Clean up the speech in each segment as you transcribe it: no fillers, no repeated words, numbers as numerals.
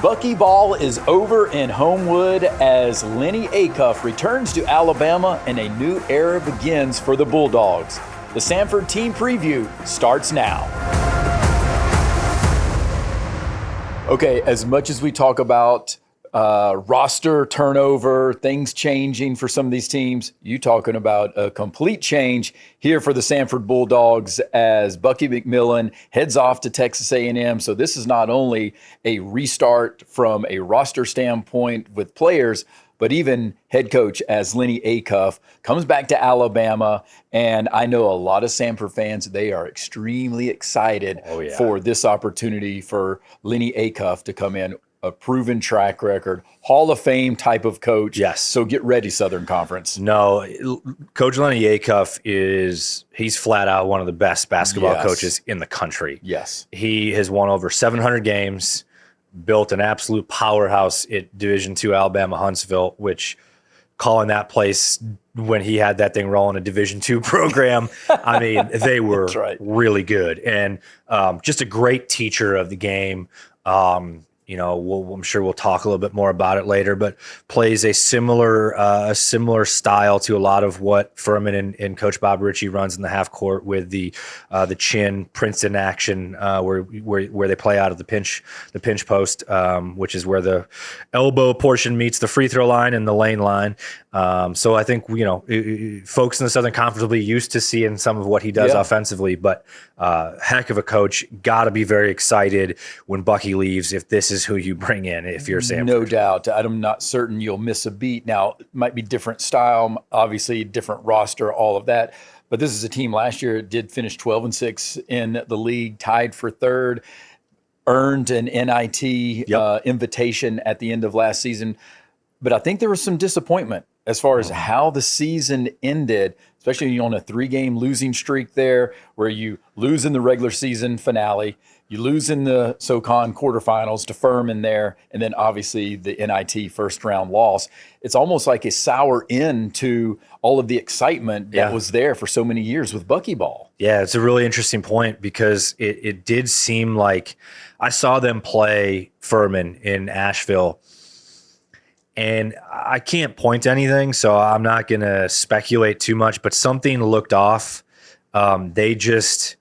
Bucky Ball is over in Homewood as Lennie Acuff returns to Alabama and a new era begins for the Bulldogs. The Samford team preview starts now. Okay, as much as we talk about roster turnover, things changing for some of these teams, you talking about a complete change here for the Samford Bulldogs as Bucky McMillan heads off to Texas A&M. So this is not only a restart from a roster standpoint with players, but even head coach as Lennie Acuff comes back to Alabama. And I know a lot of Samford fans, they are extremely excited for this opportunity for Lennie Acuff to come in. A proven track record, Hall of Fame type of coach. Yes. So get ready, Southern Conference. No, Coach Lennie Acuff he's flat out one of the best basketball coaches in the country. Yes. He has won over 700 games, built an absolute powerhouse at Division II Alabama Huntsville, which calling that place when he had that thing rolling, a Division II program, I mean, they were really good. And just a great teacher of the game. You know, I'm sure we'll talk a little bit more about it later, but plays a similar style to a lot of what Furman and Coach Bob Ritchie runs in the half court with the chin Princeton action, where they play out of the pinch post, which is where the elbow portion meets the free throw line and the lane line. So I think folks in the Southern Conference will be used to seeing some of what he does offensively, but heck of a coach. Got to be very excited when Bucky leaves if this is who you bring in if you're Samford. No doubt. I'm not certain you'll miss a beat. Now, it might be different style, obviously different roster, all of that. But this is a team last year did finish 12-6 in the league, tied for third, earned an NIT invitation at the end of last season. But I think there was some disappointment as far as how the season ended, especially on a 3-game losing streak there, where you lose in the regular season finale, you lose in the SoCon quarterfinals to Furman there, and then obviously the NIT first-round loss. It's almost like a sour end to all of the excitement that was there for so many years with Bucky Ball. Yeah, it's a really interesting point because it did seem like I saw them play Furman in Asheville, and I can't point to anything, so I'm not going to speculate too much, but something looked off. They just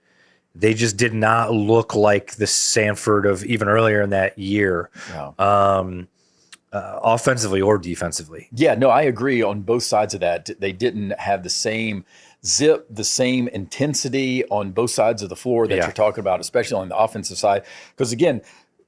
did not look like the Samford of even earlier in that year, offensively or defensively. Yeah, no, I agree on both sides of that. They didn't have the same zip, the same intensity on both sides of the floor that you're talking about, especially on the offensive side. Because again,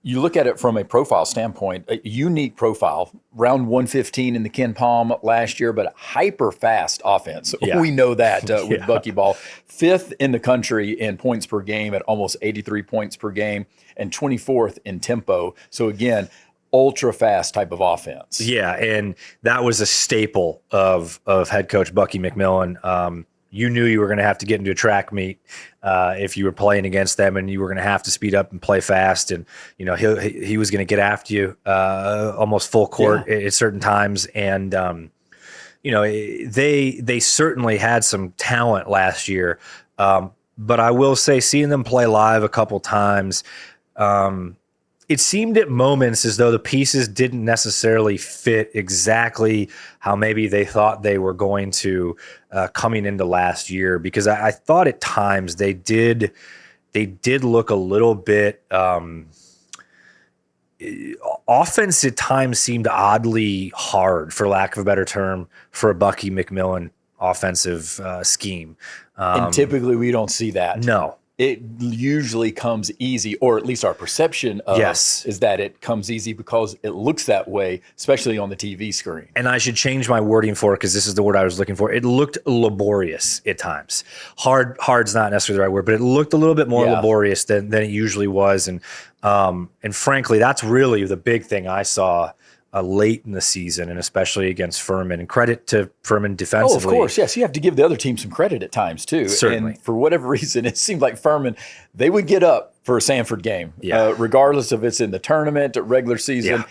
you look at it from a profile standpoint, a unique profile, round 115 in the Ken Palm last year, but a hyper fast offense. We know that with Bucky Ball. 5th in the country in points per game at almost 83 points per game and 24th in tempo. So again, ultra fast type of offense. Yeah, and that was a staple of head coach Bucky McMillan. You knew you were going to have to get into a track meet if you were playing against them, and you were going to have to speed up and play fast. And he was going to get after you almost full court at certain times. And they certainly had some talent last year. But I will say, seeing them play live a couple times, it seemed at moments as though the pieces didn't necessarily fit exactly how maybe they thought they were going to coming into last year, because I thought at times they did look a little bit offense at times seemed oddly hard, for lack of a better term, for a Bucky McMillan offensive scheme. And typically we don't see that. No. It usually comes easy, or at least our perception of is that it comes easy because it looks that way, especially on the TV screen. And I should change my wording for it because this is the word I was looking for. It looked laborious at times. Hard's not necessarily the right word, but it looked a little bit more laborious than it usually was. And frankly, that's really the big thing I saw late in the season, and especially against Furman. And credit to Furman defensively. Oh, of course, yes. You have to give the other team some credit at times, too. Certainly. And for whatever reason, it seemed like Furman, they would get up for a Samford game, regardless of it's in the tournament, regular season.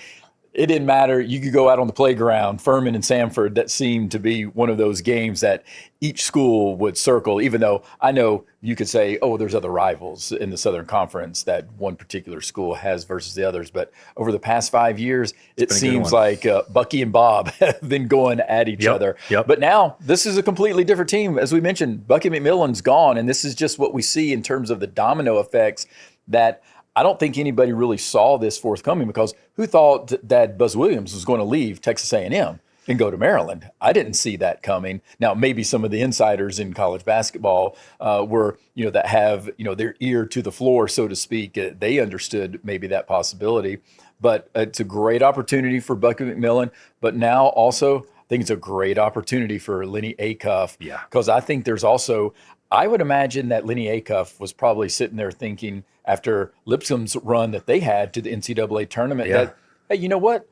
it didn't matter. You could go out on the playground, Furman and Samford, that seemed to be one of those games that each school would circle, even though I know you could say, oh, there's other rivals in the Southern Conference that one particular school has versus the others. But over the past 5 years, it seems like Bucky and Bob have been going at each other. But now this is a completely different team. As we mentioned, Bucky McMillan's gone, and this is just what we see in terms of the domino effects that I don't think anybody really saw this forthcoming, because who thought that Buzz Williams was going to leave Texas A&M and go to Maryland? I didn't see that coming. Now, maybe some of the insiders in college basketball were, that have, their ear to the floor, so to speak. They understood maybe that possibility. But it's a great opportunity for Bucky McMillan. But now also, I think it's a great opportunity for Lennie Acuff. Yeah. Because I think there's also, I would imagine that Lennie Acuff was probably sitting there thinking, after Lipscomb's run that they had to the NCAA tournament, that, hey, you know what?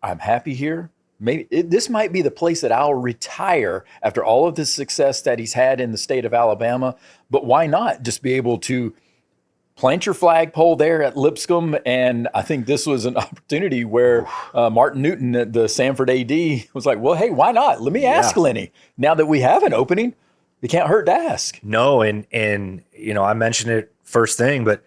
I'm happy here. Maybe this might be the place that I'll retire after all of the success that he's had in the state of Alabama. But why not just be able to plant your flagpole there at Lipscomb? And I think this was an opportunity where Martin Newton, the Samford AD, was like, well, hey, why not? Let me ask Lennie. Now that we have an opening, it can't hurt to ask. No, and I mentioned it first thing, but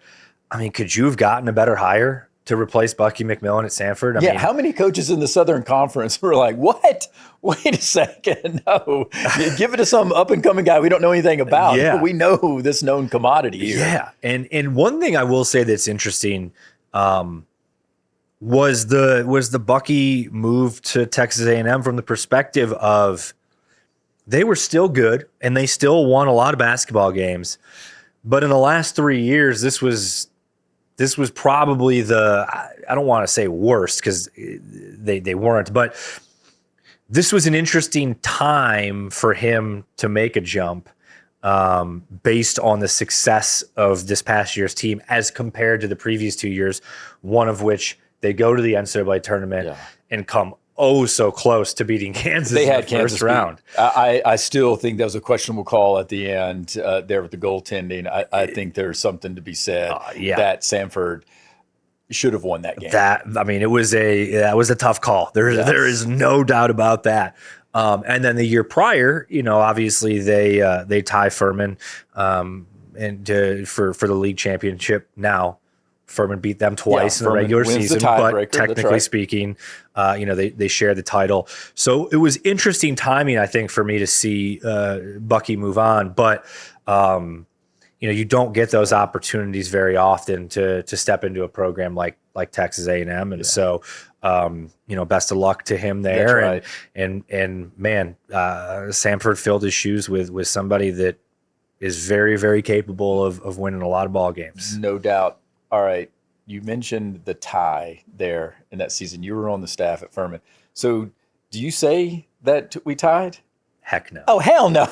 I mean, could you have gotten a better hire to replace Bucky McMillan at Samford? I mean, how many coaches in the Southern Conference were like, what? Wait a second. No, give it to some up and coming guy we don't know anything about. Yeah. We know this known commodity here. Yeah. And one thing I will say that's interesting was the Bucky move to Texas A&M from the perspective of they were still good and they still won a lot of basketball games. But in the last 3 years, this was probably I don't want to say worst, because they weren't, but this was an interesting time for him to make a jump based on the success of this past year's team as compared to the previous 2 years, one of which they go to the NCAA tournament and come so close to beating Kansas. They had Kansas first round. I still think that was a questionable call at the end there with the goaltending. I think there's something to be said that Samford should have won that game. It was a tough call. There is no doubt about that. And then the year prior, obviously they tie Furman and for the league championship. Now Furman beat them twice in the regular season, but technically speaking, they share the title. So it was interesting timing, I think, for me to see Bucky move on. But you don't get those opportunities very often to step into a program like Texas A&M, and so best of luck to him there. Right. And man, Samford filled his shoes with somebody that is very, very capable of winning a lot of ball games. No doubt. All right. You mentioned the tie there in that season. You were on the staff at Furman. So do you say that we tied? Heck no. Oh, hell no.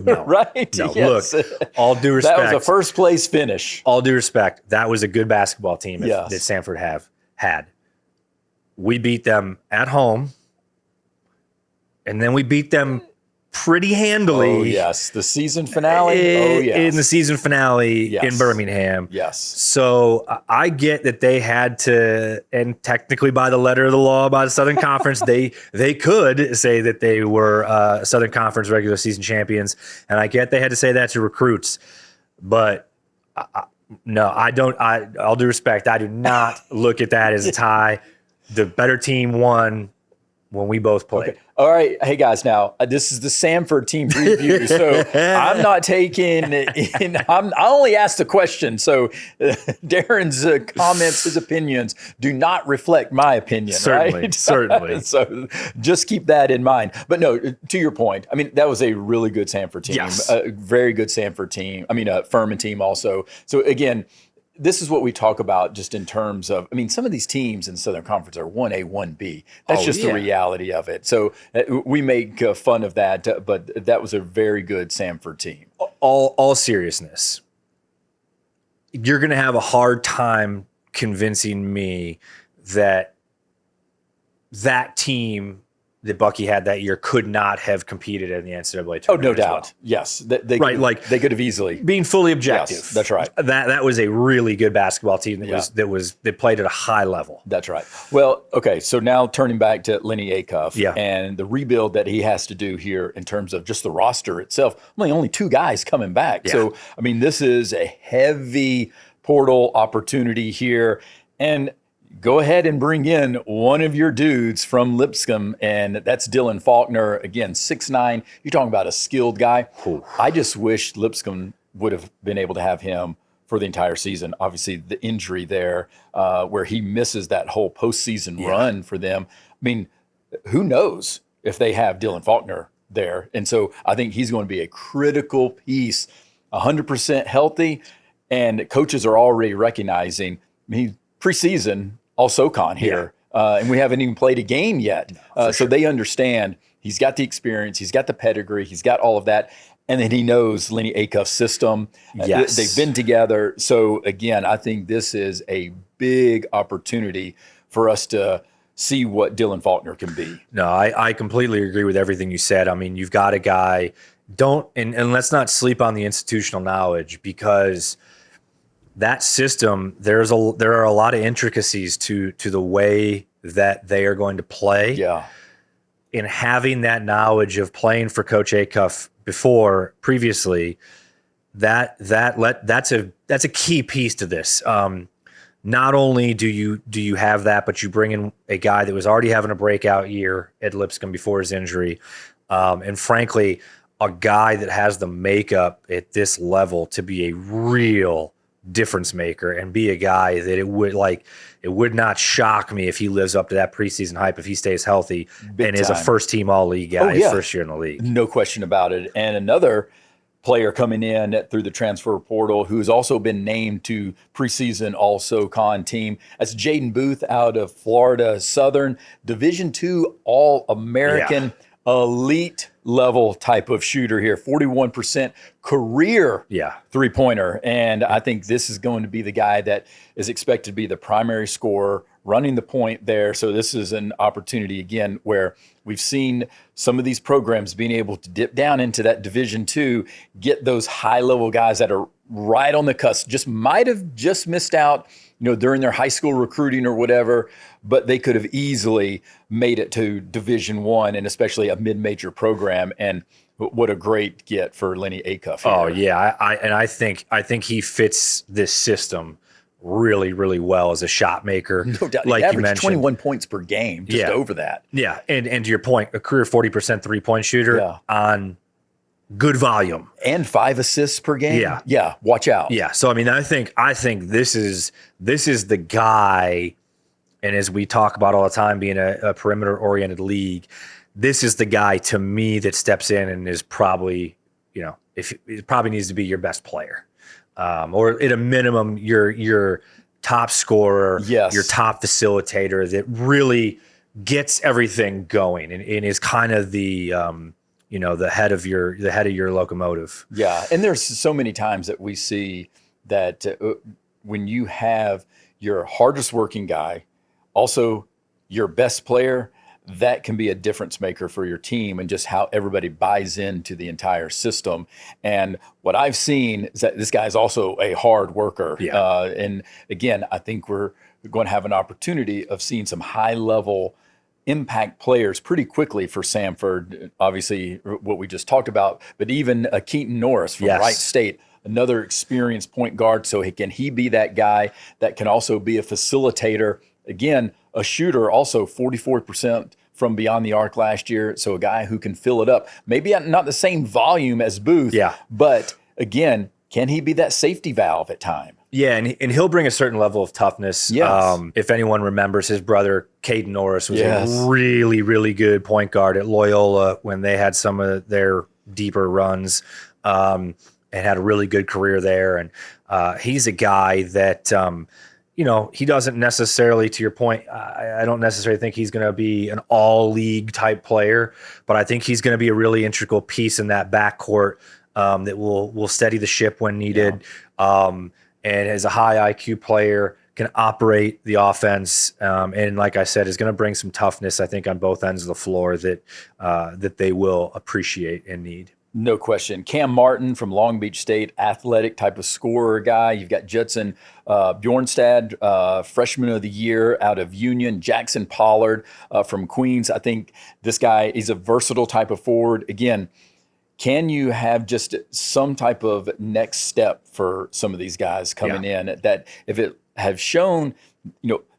No. Right? No. Yes. Look, all due respect. That was a first place finish. All due respect. That was a good basketball team that Yes. Samford had. We beat them at home, and then we beat them pretty handily. Oh, yes. The season finale. In the season finale in Birmingham. Yes. So I get that they had to, and technically by the letter of the law, by the Southern Conference, they could say that they were Southern Conference regular season champions. And I get they had to say that to recruits. But no, I don't. All due respect, I do not look at that as a tie. The better team won when we both played. Okay. All right. Hey, guys, now, this is the Samford team preview, so I'm not taking I only asked a question, so Darren's comments, his opinions, do not reflect my opinion, Certainly, right? certainly. So just keep that in mind. But no, to your point, I mean, that was a really good Samford team. Yes. A very good Samford team. I mean, a Furman team also. So, again, this is what we talk about just in terms of, I mean, some of these teams in the Southern Conference are 1A, 1B. That's just the reality of it. So we make fun of that, but that was a very good Samford team. All seriousness, you're going to have a hard time convincing me that team, that Bucky had that year could not have competed in the NCAA tournament. Oh, no as doubt. well. Yes. They Right, could, like they could have easily. Being fully objective. Yes, that's right. That was a really good basketball team that played at a high level. That's right. Well, okay, so now turning back to Lennie Acuff and the rebuild that he has to do here in terms of just the roster itself. Only 2 guys coming back. Yeah. So, I mean, this is a heavy portal opportunity here. And go ahead and bring in one of your dudes from Lipscomb, and that's Dylan Faulkner. Again, 6'9". You're talking about a skilled guy. Ooh. I just wish Lipscomb would have been able to have him for the entire season. Obviously, the injury there, where he misses that whole postseason run for them. I mean, who knows if they have Dylan Faulkner there? And so I think he's going to be a critical piece, 100% healthy, and coaches are already recognizing. I mean, preseason, all SoCon here, and we haven't even played a game yet. So they understand he's got the experience, he's got the pedigree, he's got all of that. And then he knows Lennie Acuff's system. Yes. They've been together. So again, I think this is a big opportunity for us to see what Dylan Faulkner can be. No, I completely agree with everything you said. I mean, you've got a guy, and let's not sleep on the institutional knowledge, because that system, there are a lot of intricacies to the way that they are going to play. Yeah. In having that knowledge of playing for Coach Acuff previously, that's a key piece to this. Not only do you have that, but you bring in a guy that was already having a breakout year at Lipscomb before his injury, and frankly, a guy that has the makeup at this level to be a real difference maker and be a guy that it would not shock me if he lives up to that preseason hype if he stays healthy and is a first team all-league guy his first year in the league. No question about it. And another player coming in through the transfer portal who's also been named to preseason all SoCon team, that's Jaden Booth out of Florida Southern, Division II All-American elite level type of shooter here, 41% career three-pointer. And I think this is going to be the guy that is expected to be the primary scorer, running the point there. So this is an opportunity, again, where we've seen some of these programs being able to dip down into that Division II, get those high-level guys that are right on the cusp, might have just missed out, during their high school recruiting or whatever, but they could have easily made it to Division I, and especially a mid-major program. And what a great get for Lennie Acuff here. Oh yeah, I think he fits this system really, really well as a shot maker. No doubt. Like he you mentioned, 21 points per game, just over that. Yeah, and to your point, a career 40% three-point shooter on good volume and 5 assists per game. Yeah. Watch out. Yeah. So I mean, I think this is the guy, and as we talk about all the time, being a perimeter-oriented league, this is the guy to me that steps in and is probably, if it probably needs to be your best player, or at a minimum your top scorer, your top facilitator that really gets everything going and is kind of the the head of your locomotive. Yeah, and there's so many times that we see that when you have your hardest working guy, also your best player, that can be a difference maker for your team and just how everybody buys into the entire system. And what I've seen is that this guy is also a hard worker. And again, I think we're going to have an opportunity of seeing some high level impact players pretty quickly for Samford. Obviously, what we just talked about, but even Keaton Norris from Wright State, another experienced point guard. So can he be that guy that can also be a facilitator? Again, a shooter, also 44% from beyond the arc last year. So a guy who can fill it up. Maybe not the same volume as Booth, but again, can he be that safety valve at time? Yeah, and he'll bring a certain level of toughness. Yes. If anyone remembers, his brother, Caden Norris, was a really, really good point guard at Loyola when they had some of their deeper runs, and had a really good career there. And he's a guy that, he doesn't necessarily, to your point, I don't necessarily think he's going to be an all-league type player, but I think he's going to be a really integral piece in that backcourt that will steady the ship when needed. And as a high IQ player, can operate the offense, and like I said, is going to bring some toughness, I think, on both ends of the floor that they will appreciate and need. No question. Cam Martin from Long Beach State, athletic type of scorer guy. You've got Judson Bjornstad, freshman of the year out of Union. Jackson Pollard from Queens. I think this guy is a versatile type of forward. Again, can you have just some type of next step for some of these guys coming in that if it have shown,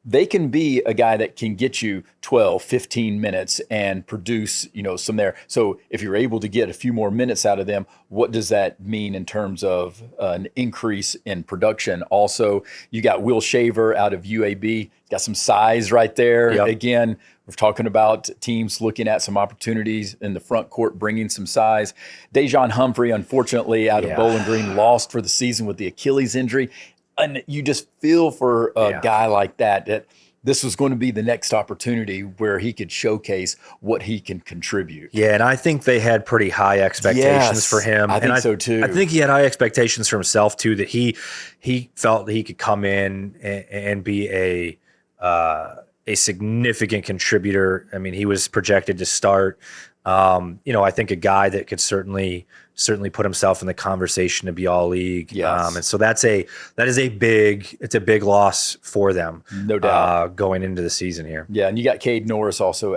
they can be a guy that can get you 12, 15 minutes and produce, some there. So if you're able to get a few more minutes out of them, what does that mean in terms of an increase in production? Also, you got Will Shaver out of UAB, got some size right there. Yep. Again, we're talking about teams looking at some opportunities in the front court, bringing some size. Dejon Humphrey, unfortunately, out of Bowling Green, lost for the season with the Achilles injury. And you just feel for a guy like that this was going to be the next opportunity where he could showcase what he can contribute. Yeah, and I think they had pretty high expectations for him. I think so too. I think he had high expectations for himself too, that he felt that he could come in and be a significant contributor. I mean, he was projected to start. I think a guy that could certainly put himself in the conversation to be all league. Yes. And so it's a big loss for them. No doubt. Going into the season here. Yeah. And you got Cade Norris also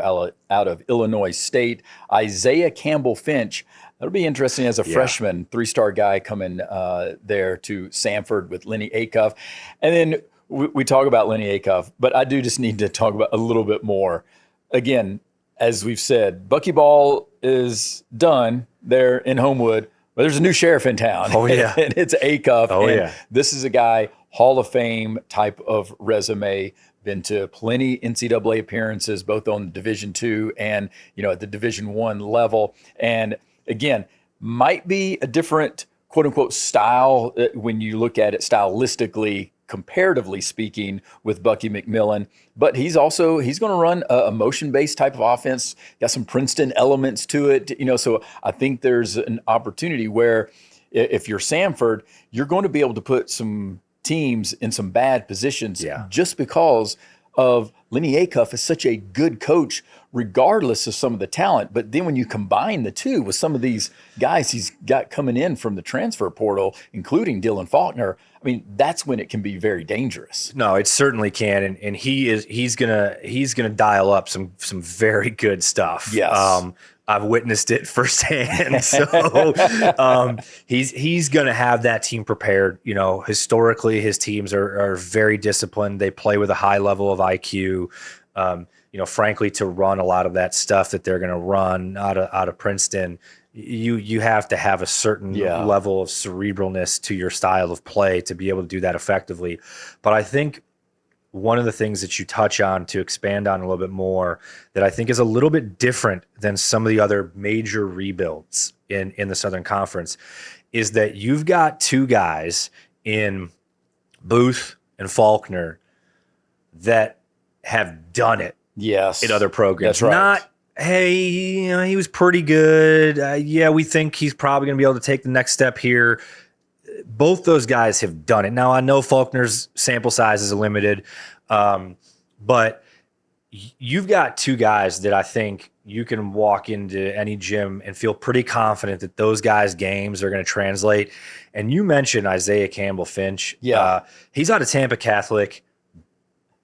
out of Illinois State. Isaiah Campbell Finch. That'll be interesting as a freshman, 3-star guy coming there to Samford with Lennie Acuff. And then we talk about Lennie Acuff, but I do just need to talk about a little bit more. Again, as we've said, Bucky Ball is done there in Homewood, but there's a new sheriff in town. Oh, yeah. And it's Acuff. Oh, and yeah. This is a guy, Hall of Fame type of resume, been to plenty NCAA appearances, both on Division II and, at the Division I level. And again, might be a different, quote unquote, style when you look at it stylistically, comparatively speaking, with Bucky McMillan, but he's going to run a motion-based type of offense, got some Princeton elements to it, so I think there's an opportunity where if you're Samford, you're going to be able to put some teams in some bad positions just because of Lennie Acuff is such a good coach, regardless of some of the talent. But then when you combine the two with some of these guys he's got coming in from the transfer portal, including Dylan Faulkner, I mean, that's when it can be very dangerous. No, it certainly can, and he's gonna dial up some very good stuff. Yes. I've witnessed it firsthand. So he's going to have that team prepared. Historically, his teams are very disciplined. They play with a high level of IQ. Frankly, to run a lot of that stuff that they're going to run out of Princeton, you have to have a certain level of cerebralness to your style of play to be able to do that effectively. But I think one of the things that you touch on to expand on a little bit more that I think is a little bit different than some of the other major rebuilds in the Southern Conference is that you've got two guys in Booth and Faulkner that have done it in other programs. That's right. Not, hey, he was pretty good. We think he's probably going to be able to take the next step here. Both those guys have done it. Now, I know Faulkner's sample size is limited, but you've got two guys that I think you can walk into any gym and feel pretty confident that those guys' games are going to translate. And you mentioned Isaiah Campbell Finch. Yeah. He's out of Tampa Catholic.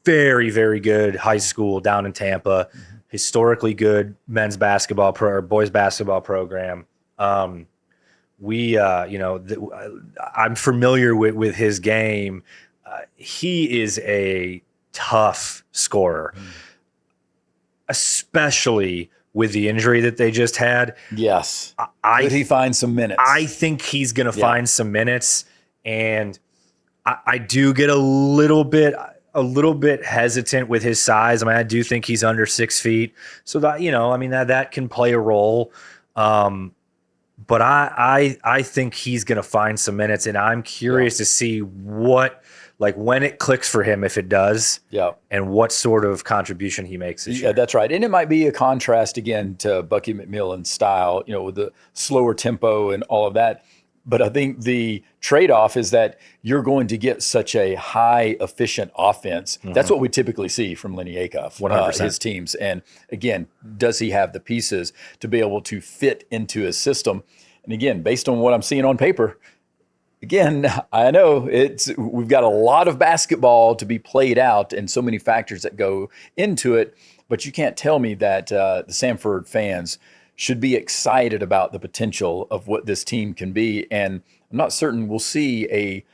Very, very good high school down in Tampa. Mm-hmm. Historically good men's basketball or boys basketball program. I'm familiar with his game. He is a tough scorer, especially with the injury that they just had. Yes. Could he find some minutes? I think he's going to find some minutes, and I do get a little bit hesitant with his size. I mean, I do think he's under 6 feet, so that that can play a role. But I think he's going to find some minutes, and I'm curious to see when it clicks for him, if it does, and what sort of contribution he makes this year. Yeah, that's right. And it might be a contrast, again, to Bucky McMillan's style, with the slower tempo and all of that. But I think the trade-off is that you're going to get such a high efficient offense. That's what we typically see from Lennie Acuff, 100%. his teams. And again, does he have the pieces to be able to fit into his system? And again, based on what I'm seeing on paper, again, I know we've got a lot of basketball to be played out and so many factors that go into it, but you can't tell me that the Samford fans should be excited about the potential of what this team can be. And I'm not certain we'll see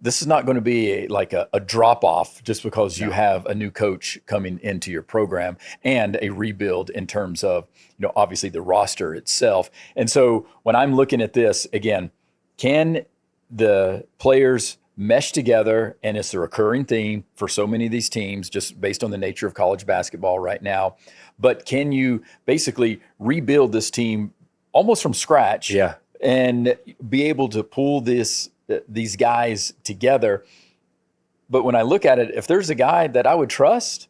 this is not going to be like a drop off just because you have a new coach coming into your program and a rebuild in terms of, obviously the roster itself. And so when I'm looking at this again, can the players mesh together? And it's a recurring theme for so many of these teams, just based on the nature of college basketball right now. But can you basically rebuild this team almost from scratch and be able to pull these guys together? But when I look at it, if there's a guy that I would trust,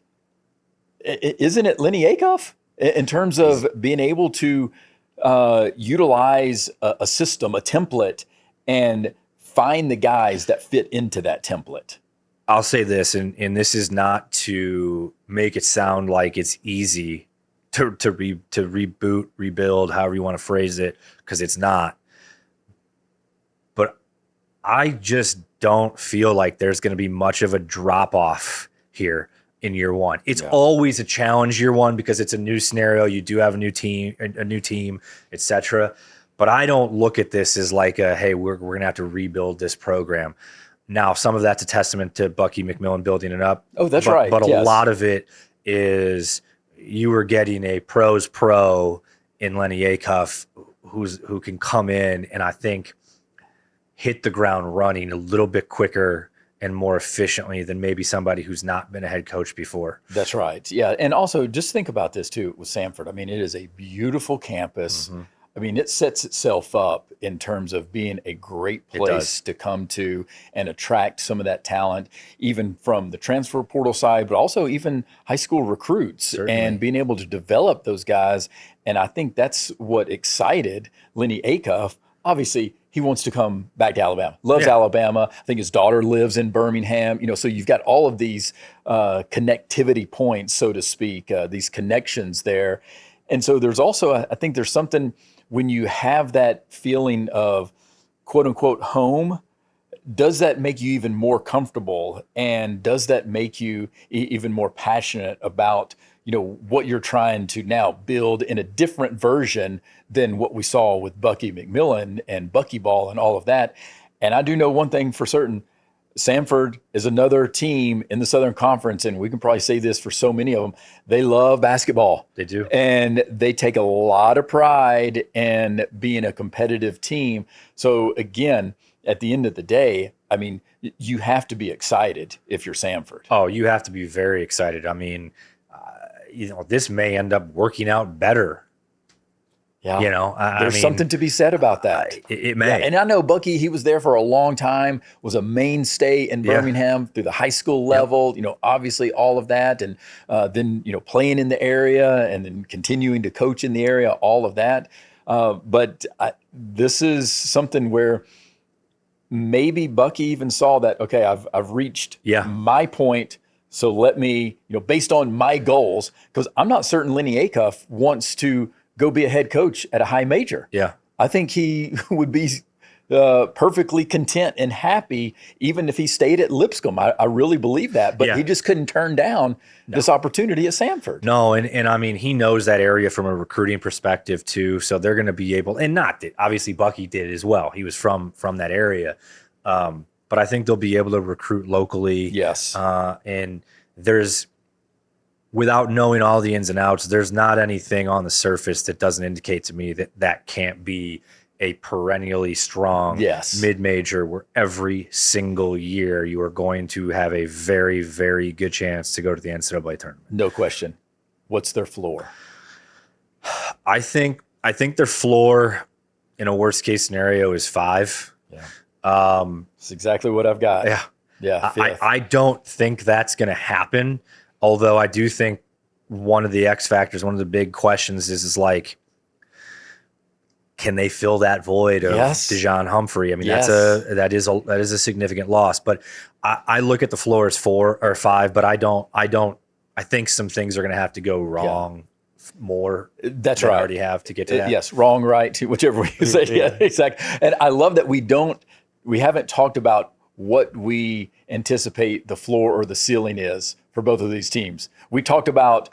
isn't it Lennie Acuff in terms of being able to utilize a system, a template, and find the guys that fit into that template? I'll say this, and this is not to make it sound like it's easy to reboot, rebuild, however you want to phrase it, because it's not. But I just don't feel like there's going to be much of a drop off here in year one. It's always a challenge year one because it's a new scenario. You do have a new team, etc. But I don't look at this as like hey, we're going to have to rebuild this program. Now, some of that's a testament to Bucky McMillan building it up. Oh, that's right. But a lot of it is you were getting a pro's pro in Lennie Acuff who can come in and I think hit the ground running a little bit quicker and more efficiently than maybe somebody who's not been a head coach before. That's right. Yeah. And also just think about this too with Samford. I mean, it is a beautiful campus. I mean, it sets itself up in terms of being a great place to come to and attract some of that talent, even from the transfer portal side, but also even high school recruits. Certainly. And being able to develop those guys. And I think that's what excited Lennie Acuff. Obviously, he wants to come back to Alabama, loves Alabama. I think his daughter lives in Birmingham. So you've got all of these connectivity points, so to speak, these connections there. And so there's also, I think there's something when you have that feeling of quote unquote home, does that make you even more comfortable? And does that make you even more passionate about, what you're trying to now build in a different version than what we saw with Bucky McMillan and Bucky Ball and all of that? And I do know one thing for certain. Samford is another team in the Southern Conference, and we can probably say this for so many of them. They love basketball. They do. And they take a lot of pride in being a competitive team. So again, at the end of the day, I mean, you have to be excited if you're Samford. Oh, you have to be very excited. I mean, this may end up working out better. Yeah. There's something to be said about that. It may. Yeah. And I know Bucky, he was there for a long time, was a mainstay in Birmingham through the high school level, obviously all of that. And then, playing in the area and then continuing to coach in the area, all of that. But this is something where maybe Bucky even saw that, okay, I've reached my point. So let me, based on my goals, because I'm not certain Lennie Acuff wants to go be a head coach at a high major. Yeah. I think he would be perfectly content and happy even if he stayed at Lipscomb. I really believe that. But he just couldn't turn down this opportunity at Samford. No, and I mean, he knows that area from a recruiting perspective too. So they're going to be able, and not that, obviously Bucky did as well. He was from that area. But I think they'll be able to recruit locally. Yes. And without knowing all the ins and outs, there's not anything on the surface that doesn't indicate to me that can't be a perennially strong mid-major where every single year you are going to have a very, very good chance to go to the NCAA tournament. No question. What's their floor? I think their floor in a worst case scenario is 5. Yeah. That's exactly what I've got. Yeah. Yeah. I don't think that's going to happen. Although I do think one of the X factors, one of the big questions is like, can they fill that void of Dejon Humphrey? I mean, that is a significant loss. But I look at the floor as 4 or 5, but I think some things are going to have to go wrong more. That's than right. I already have to get to that. Yes, wrong, right, whichever way you say. Yeah, exactly. And I love that we haven't talked about what we anticipate the floor or the ceiling is for both of these teams. We talked about,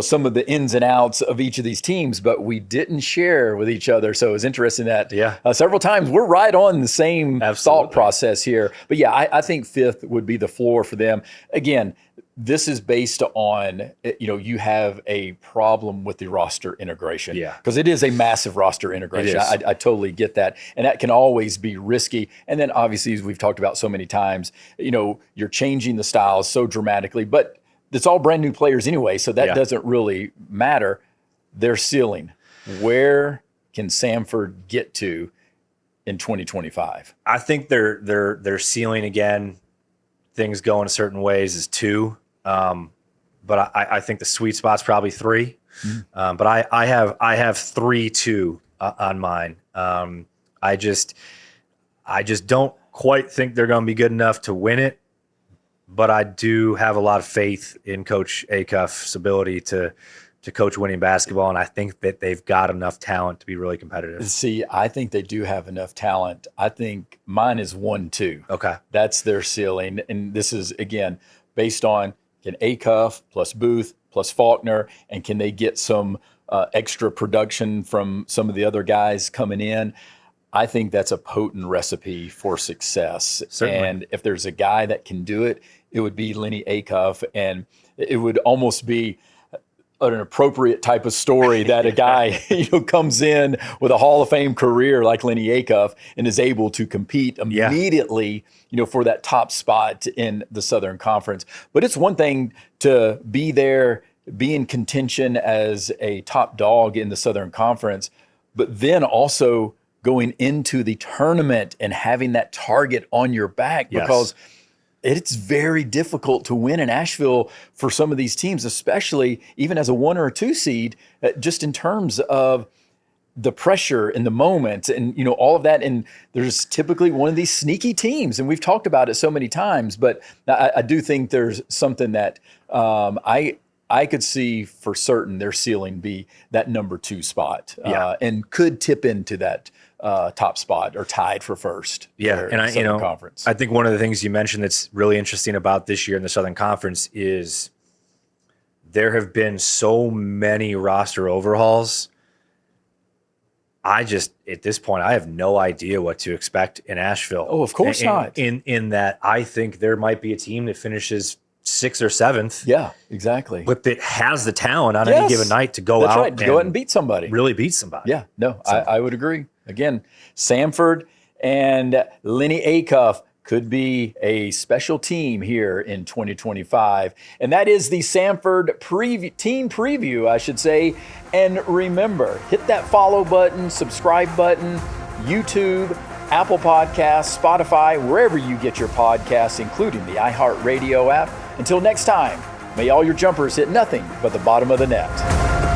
some of the ins and outs of each of these teams, but we didn't share with each other. So it was interesting that several times we're right on the same thought process here. But yeah, I think 5th would be the floor for them. Again, this is based on, you have a problem with the roster integration. Yeah. Because it is a massive roster integration. I totally get that. And that can always be risky. And then obviously, as we've talked about so many times, you're changing the styles so dramatically, but it's all brand new players anyway. So that doesn't really matter. Their ceiling, where can Samford get to in 2025? I think their ceiling, again, things go in certain ways, is 2. But I think the sweet spot's probably 3. But I have 3-2 on mine. I just don't quite think they're going to be good enough to win it. But I do have a lot of faith in Coach Acuff's ability to coach winning basketball, and I think that they've got enough talent to be really competitive. See, I think they do have enough talent. I think mine is 1-2. Okay. That's their ceiling. And this is, again, based on can Acuff plus Booth plus Faulkner, and can they get some extra production from some of the other guys coming in? I think that's a potent recipe for success. Certainly. And if there's a guy that can do it, it would be Lennie Acuff. And it would almost be an appropriate type of story that a guy comes in with a Hall of Fame career like Lennie Acuff and is able to compete immediately for that top spot in the Southern Conference. But it's one thing to be there, be in contention as a top dog in the Southern Conference, but then also going into the tournament and having that target on your back, because it's very difficult to win in Asheville for some of these teams, especially even as a 1 or a 2 seed, just in terms of the pressure in the moment and, all of that. And there's typically one of these sneaky teams, and we've talked about it so many times, but I do think there's something that I could see for certain their ceiling be that number 2 spot and could tip into that top spot or tied for first. Yeah, and Conference. I think one of the things you mentioned that's really interesting about this year in the Southern Conference is there have been so many roster overhauls. At this point, I have no idea what to expect in Asheville. Oh, of course not. In that, I think there might be a team that finishes 6th or 7th. Yeah, exactly. But that has the talent on any given night to go out and beat somebody. Really beat somebody. Yeah, no, so. I would agree. Again, Samford and Lennie Acuff could be a special team here in 2025. And that is the Samford team preview, I should say. And remember, hit that follow button, subscribe button, YouTube, Apple Podcasts, Spotify, wherever you get your podcasts, including the iHeartRadio app. Until next time, may all your jumpers hit nothing but the bottom of the net.